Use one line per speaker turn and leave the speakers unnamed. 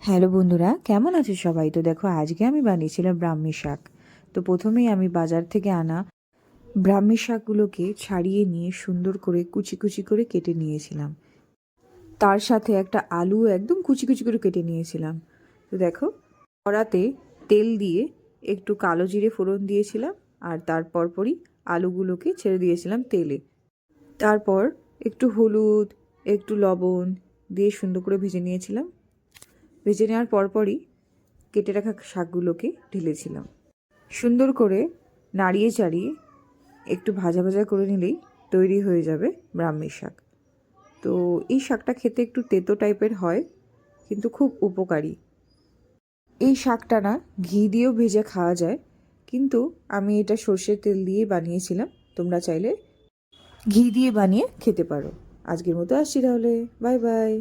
Hello বন্ধুরা, কেমন আছো সবাই? তো দেখো, আজকে আমি বানিয়েছিলাম ব্রাহ্মী শাক। তো প্রথমেই আমি বাজার থেকে আনা ব্রাহ্মী শাকগুলোকে ছাড়িয়ে নিয়ে সুন্দর করে কুচি কুচি করে কেটে নিয়েছিলাম। তার সাথে একটা আলু একদম কুচি কুচি করে কেটে নিয়েছিলাম। তো দেখো, কড়াতে তেল দিয়ে একটু কালো জিরে ফোড়ন দিয়েছিলাম, আর তার পরপরই আলুগুলোকে ছেড়ে দিয়েছিলাম তেলে। তারপর একটু হলুদ, একটু লবণ দিয়ে সুন্দর করে ভেজে নিয়েছিলাম। ভেজে নেওয়ার পরপরই কেটে রাখা শাকগুলোকে ঢেলেছিলাম। সুন্দর করে নাড়িয়ে চাড়িয়ে একটু ভাজা ভাজা করে নিলেই তৈরি হয়ে যাবে ব্রাহ্মী শাক। তো এই শাকটা খেতে একটু তেতো টাইপের হয়, কিন্তু খুব উপকারী। এই শাকটা না ঘি দিয়েও ভেজে খাওয়া যায়, কিন্তু আমি এটা সর্ষের তেল দিয়েই বানিয়েছিলাম। তোমরা চাইলে ঘি দিয়ে বানিয়ে খেতে পারো। আজকের মতো আসছি তাহলে, বাই বাই।